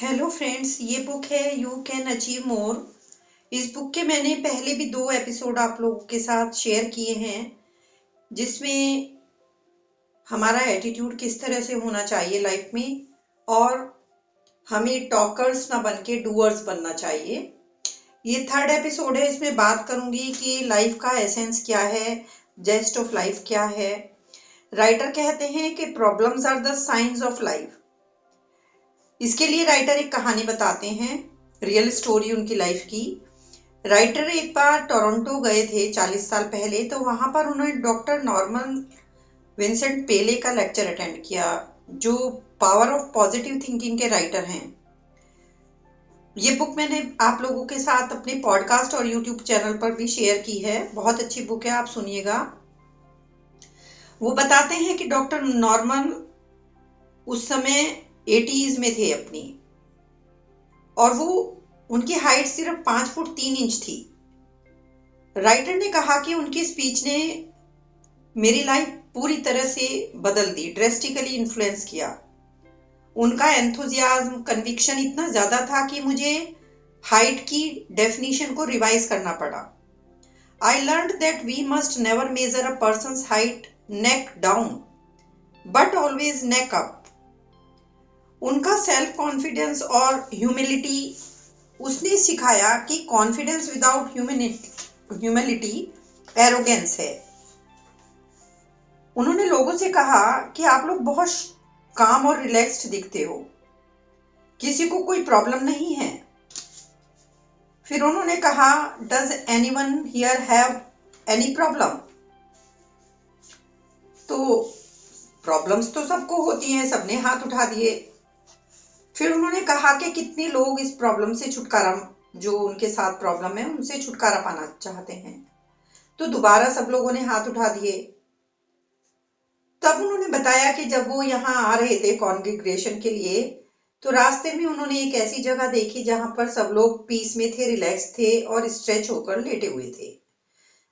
Hello friends, ये book है you can achieve more. इस बुक के मैंने पहले भी 2 एपिसोड आप लोगों के साथ शेयर किए हैं, जिसमें हमारा एटीट्यूड किस तरह से होना चाहिए लाइफ में और हमें टॉकर्स ना बन के डूअर्स बनना चाहिए। ये 3rd एपिसोड है। इसमें बात करूंगी कि लाइफ का एसेंस क्या है, जेस्ट ऑफ लाइफ क्या है। राइटर कहते हैं कि problems are the science of life. इसके लिए राइटर एक कहानी बताते हैं, रियल स्टोरी उनकी लाइफ की। राइटर एक बार टोरंटो गए थे 40 साल पहले, तो वहां पर उन्होंने डॉक्टर नॉर्मन विंसेंट पेले का लेक्चर अटेंड किया, जो पावर ऑफ पॉजिटिव थिंकिंग के राइटर हैं। ये बुक मैंने आप लोगों के साथ अपने पॉडकास्ट और यूट्यूब चैनल पर भी शेयर की है। बहुत अच्छी बुक है, आप सुनिएगा। वो बताते हैं कि डॉक्टर नॉर्मन उस समय 80s में थे अपनी, और वो उनकी हाइट सिर्फ 5 फुट 3 इंच थी। राइटर ने कहा कि उनकी स्पीच ने मेरी लाइफ पूरी तरह से बदल दी, ड्रेस्टिकली इन्फ्लुएंस किया। उनका एंथुजियाज्म, कन्विक्शन इतना ज्यादा था कि मुझे हाइट की डेफिनेशन को रिवाइज करना पड़ा। I learned that we must never measure a person's height neck down but always neck up. उनका सेल्फ कॉन्फिडेंस और ह्यूमिलिटी, उसने सिखाया कि कॉन्फिडेंस विदाउट ह्यूमिलिटी एरोगेंस है। उन्होंने लोगों से कहा कि आप लोग बहुत काम और रिलैक्स्ड दिखते हो, किसी को कोई प्रॉब्लम नहीं है। फिर उन्होंने कहा, does anyone here have any problem? तो प्रॉब्लम्स तो सबको होती हैं, सबने हाथ उठा दिए। फिर उन्होंने कहा कि कितने लोग इस प्रॉब्लम से छुटकारा, जो उनके साथ प्रॉब्लम है उनसे छुटकारा पाना चाहते हैं। तो दोबारा सब लोगों ने हाथ उठा दिए। तब उन्होंने बताया कि जब वो यहाँ आ रहे थे कॉन्ग्रेगेशन के लिए, तो रास्ते में उन्होंने एक ऐसी जगह देखी जहां पर सब लोग पीस में थे, रिलैक्स थे और स्ट्रेच होकर लेटे हुए थे।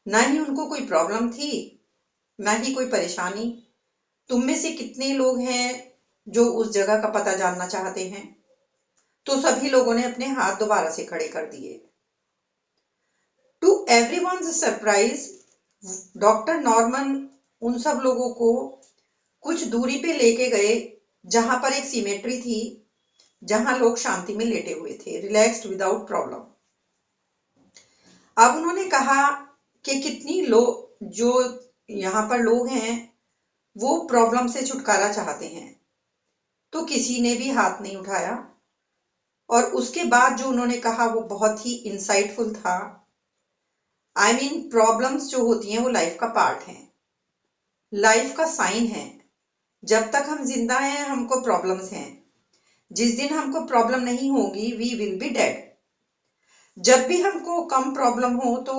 ना ही उनको कोई प्रॉब्लम थी, ना ही कोई परेशानी। तुम में से कितने लोग हैं जो उस जगह का पता जानना चाहते हैं? तो सभी लोगों ने अपने हाथ दोबारा से खड़े कर दिए। To everyone's surprise, doctor Norman उन सब लोगों को कुछ दूरी पे लेके गए, जहां पर एक सीमेट्री थी, जहां लोग शांति में लेटे हुए थे, रिलैक्स्ड विदाउट प्रॉब्लम। अब उन्होंने कहा कि कितनी लोग, जो यहाँ पर लोग हैं, वो प्रॉब्लम से छुटकारा चाहते हैं। तो किसी ने भी हाथ नहीं उठाया। और उसके बाद जो उन्होंने कहा वो बहुत ही इंसाइटफुल था। आई मीन, प्रॉब्लम्स जो होती हैं वो लाइफ का पार्ट है, लाइफ का साइन है। जब तक हम जिंदा हैं हमको प्रॉब्लम्स हैं। जिस दिन हमको प्रॉब्लम नहीं होगी, वी विल बी डेड। जब भी हमको कम प्रॉब्लम हो तो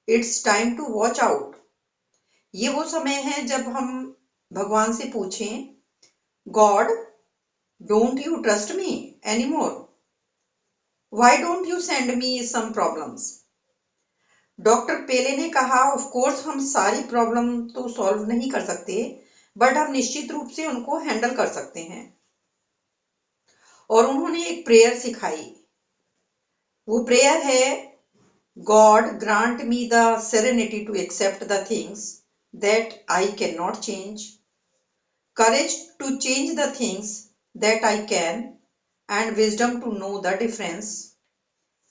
it's time to watch out. ये वो समय है जब हम भगवान से पूछें, God, don't you trust me any more? Why don't you send me some problems? Doctor Pele ने कहा, ऑफ कोर्स हम सारी प्रॉब्लम तो सॉल्व नहीं कर सकते, बट हम निश्चित रूप से उनको हैंडल कर सकते हैं। और उन्होंने एक प्रेयर सिखाई। वो प्रेयर है, God grant me the serenity to accept the things that I can not change, courage to change the things that I can, and wisdom to know the difference.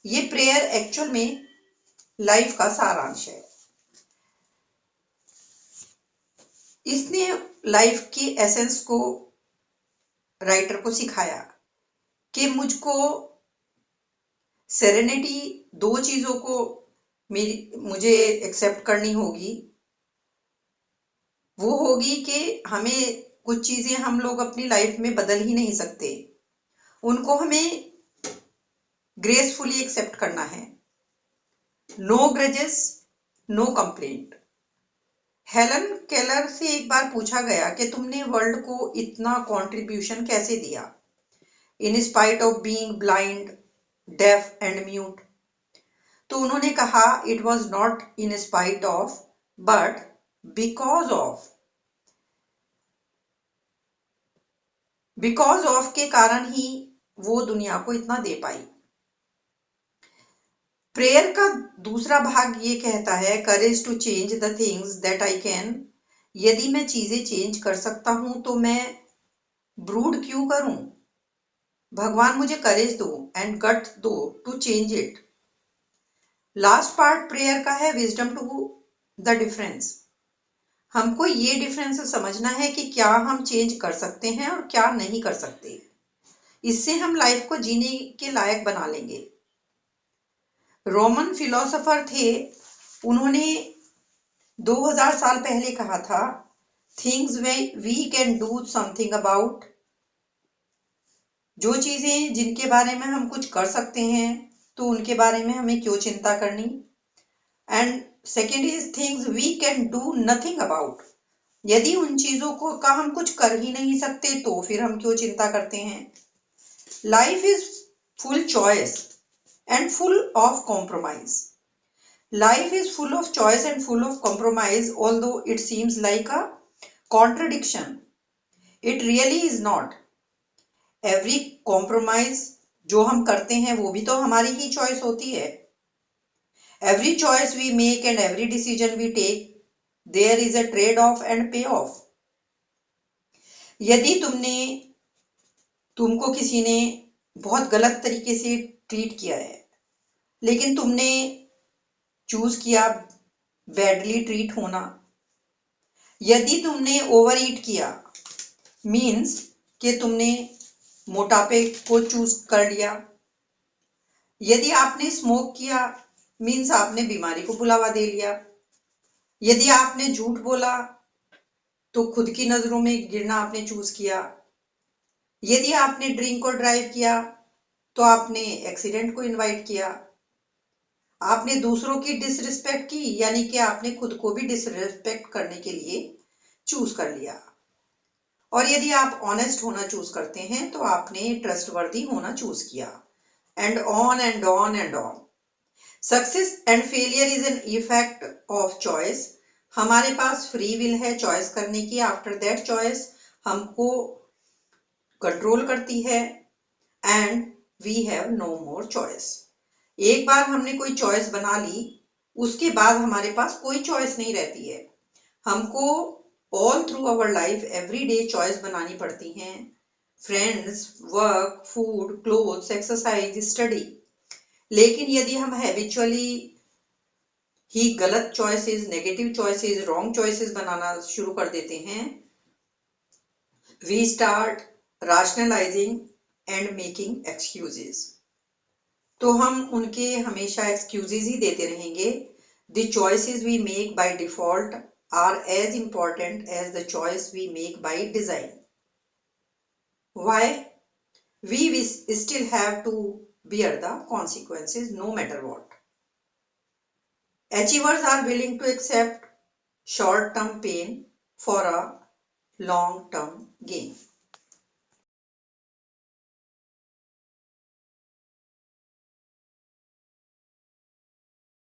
ये प्रेयर एक्चुअल में life का सारांश है। इसने life की essence को writer को सिखाया कि मुझको सेरेनिटी, 2 चीजों को मुझे एक्सेप्ट करनी होगी। वो होगी कि हमें कुछ चीजें हम लोग अपनी लाइफ में बदल ही नहीं सकते, उनको हमें ग्रेसफुली एक्सेप्ट करना है। No grudges, no complaint. Helen Keller से एक बार पूछा गया कि तुमने वर्ल्ड को इतना कंट्रीब्यूशन कैसे दिया, in spite of being blind, deaf and mute? तो उन्होंने कहा, it was not in spite of but because of. Because of के कारण ही वो दुनिया को इतना दे पाई। प्रेयर का दूसरा भाग ये कहता है courage to change the things that I can. यदि मैं चीजें चेंज कर सकता हूं तो मैं ब्रूड क्यों करूं। भगवान मुझे करेज दो एंड गट दो to change it. Last part prayer का है विजडम टू द डिफरेंस। हमको ये डिफरेंस समझना है कि क्या हम चेंज कर सकते हैं और क्या नहीं कर सकते। इससे हम लाइफ को जीने के लायक बना लेंगे। रोमन फिलोसोफर थे, उन्होंने 2000 साल पहले कहा था things we can do something about. जो चीजें जिनके बारे में हम कुछ कर सकते हैं तो उनके बारे में हमें क्यों चिंता करनी। And second is things we can do nothing about. यदि उन चीजों को का हम कुछ कर ही नहीं सकते तो फिर हम क्यों चिंता करते हैं। Life is full choice and full of compromise. Life is full of choice and full of compromise, although it seems like a contradiction. It really is not. Every compromise जो हम करते हैं वो भी तो हमारी ही चॉइस होती है। Every choice we make and every decision we take, there is a trade-off and payoff. यदि तुमको किसी ने बहुत गलत तरीके से ट्रीट किया है, लेकिन तुमने चूज किया बैडली ट्रीट होना। यदि तुमने ओवर ईट किया मीन्स कि तुमने मोटापे को चूज कर लिया। यदि आपने स्मोक किया मीन्स आपने बीमारी को बुलावा दे लिया। यदि आपने झूठ बोला तो खुद की नजरों में गिरना आपने चूज किया। यदि आपने ड्रिंक और ड्राइव किया तो आपने एक्सीडेंट को इनवाइट किया। आपने दूसरों की डिसरिस्पेक्ट की यानी कि आपने खुद को भी डिसरिस्पेक्ट करने के लिए चूज कर लिया। और यदि आप ऑनेस्ट होना चूज करते हैं तो आपने ट्रस्टवर्दी होना चूज किया। And on and on and on. Success and failure is an effect of choice. हमारे पास फ्री विल है चॉइस करने की। आफ्टर दैट चॉइस हमको कंट्रोल करती है and we have no more choice. एक बार हमने कोई चॉइस बना ली उसके बाद हमारे पास कोई चॉइस नहीं रहती है। हमको all through our life every day choice बनानी पड़ती हैं। Friends, work, food, clothes, exercise, study. लेकिन यदि हम हैबिचुअली ही गलत choices, negative choices, wrong choices बनाना शुरू कर देते हैं, we start rationalising and making excuses. तो हम उनके हमेशा एक्सक्यूजेस ही देते रहेंगे। The choices we make by default are as important as the choice we make by design. Why? We still have to bear the consequences no matter what. Achievers are willing to accept short-term pain for a long-term gain.